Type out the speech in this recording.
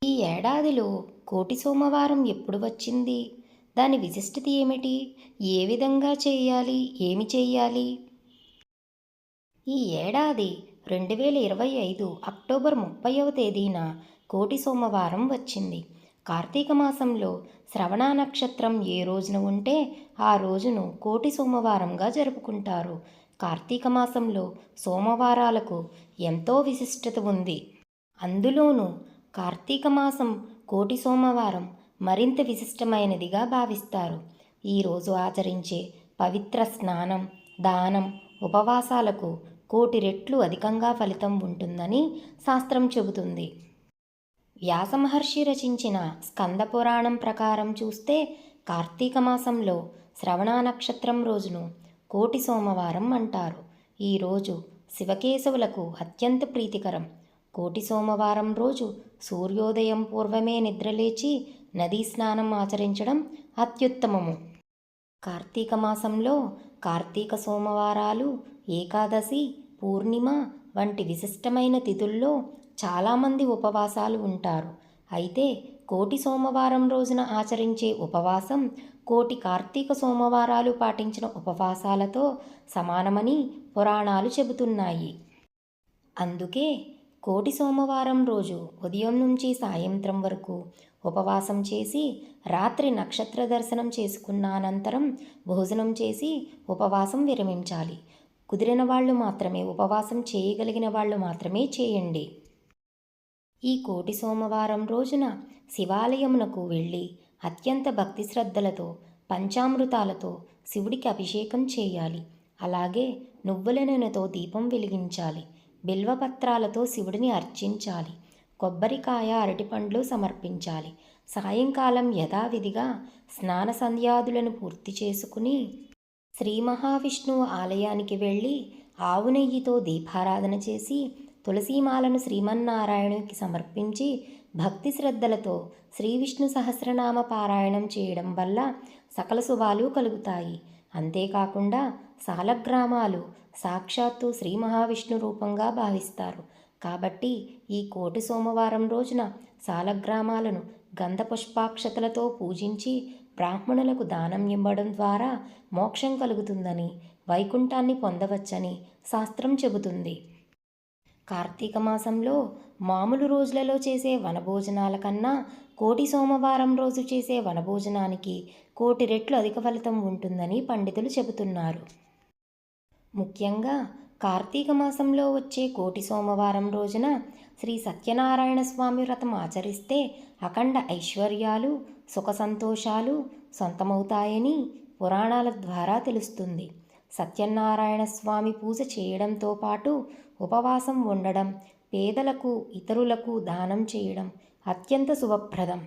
ఈ ఏడాదిలో కోటి సోమవారం ఎప్పుడు వచ్చింది? దాని విశిష్టత ఏమిటి? ఏ విధంగా చేయాలి? ఏమి చెయ్యాలి? ఈ ఏడాది 2025 అక్టోబర్ 30వ తేదీన కోటి సోమవారం వచ్చింది. కార్తీక మాసంలో శ్రవణ నక్షత్రం ఏ రోజున ఉంటే ఆ రోజును కోటి సోమవారంగా జరుపుకుంటారు. కార్తీక మాసంలో సోమవారాలకు ఎంతో విశిష్టత ఉంది. అందులోనూ కార్తీక మాసం కోటి సోమవారం మరింత విశిష్టమైనదిగా భావిస్తారు. ఈరోజు ఆచరించే పవిత్ర స్నానం, దానం, ఉపవాసాలకు కోటి రెట్లు అధికంగా ఫలితం ఉంటుందని శాస్త్రం చెబుతుంది. వ్యాసమహర్షి రచించిన స్కంద పురాణం ప్రకారం చూస్తే కార్తీక మాసంలో శ్రవణ నక్షత్రం రోజును కోటి సోమవారం అంటారు. ఈరోజు శివకేశవులకు అత్యంత ప్రీతికరం. కోటి సోమవారం రోజు సూర్యోదయం పూర్వమే నిద్రలేచి నదీ స్నానం ఆచరించడం అత్యుత్తమము. కార్తీక మాసంలో కార్తీక సోమవారాలు, ఏకాదశి, పూర్ణిమ వంటి విశిష్టమైన తిథుల్లో చాలామంది ఉపవాసాలు ఉంటారు. అయితే కోటి సోమవారం రోజున ఆచరించే ఉపవాసం కోటి కార్తీక సోమవారాలు పాటించిన ఉపవాసాలతో సమానమని పురాణాలు చెబుతున్నాయి. అందుకే కోటి సోమవారం రోజు ఉదయం నుంచి సాయంత్రం వరకు ఉపవాసం చేసి రాత్రి నక్షత్ర దర్శనం చేసుకున్న అనంతరం భోజనం చేసి ఉపవాసం విరమించాలి. కుదిరిన వాళ్ళు మాత్రమే, ఉపవాసం చేయగలిగిన వాళ్ళు మాత్రమే చేయండి. ఈ కోటి సోమవారం రోజున శివాలయమునకు వెళ్ళి అత్యంత భక్తి శ్రద్ధలతో పంచామృతాలతో శివుడికి అభిషేకం చేయాలి. అలాగే నువ్వుల నూనెతో దీపం వెలిగించాలి. బిల్వపత్రాలతో శివుడిని అర్చించాలి. కొబ్బరికాయ, అరటిపండ్లు సమర్పించాలి. సాయంకాలం యథావిధిగా స్నాన సంధ్యాదులను పూర్తి చేసుకుని శ్రీ మహావిష్ణువు ఆలయానికి వెళ్ళి ఆవు నెయ్యితో దీపారాధన చేసి తులసీమాలను శ్రీమన్నారాయణునికి సమర్పించి భక్తి శ్రద్ధలతో శ్రీ విష్ణు సహస్రనామ పారాయణం చేయడం వల్ల సకల శుభాలు కలుగుతాయి. అంతేకాకుండా సాలగ్రామాలు సాక్షాత్తు శ్రీ మహావిష్ణు రూపంగా భావిస్తారు. కాబట్టి ఈ కోటి సోమవారం రోజున సాలగ్రామాలను గంధ పుష్పాక్షతలతో పూజించి బ్రాహ్మణులకు దానం ఇవ్వడం ద్వారా మోక్షం కలుగుతుందని, వైకుంఠాన్ని పొందవచ్చని శాస్త్రం చెబుతుంది. కార్తీక మాసంలో మామూలు రోజులలో చేసే వనభోజనాల కన్నా కోటి సోమవారం రోజు చేసే వనభోజనానికి కోటి రెట్లు అధిక ఫలితం ఉంటుందని పండితులు చెబుతున్నారు. ముఖ్యంగా కార్తీక మాసంలో వచ్చే కోటి సోమవారం రోజున శ్రీ సత్యనారాయణ స్వామి వ్రతం ఆచరిస్తే అఖండ ఐశ్వర్యాలు, సుఖ సంతోషాలు సొంతమవుతాయని పురాణాల ద్వారా తెలుస్తుంది. సత్యనారాయణ స్వామి పూజ చేయడంతో పాటు ఉపవాసం ఉండడం, పేదలకు, ఇతరులకు దానం చేయడం అత్యంత శుభప్రదం.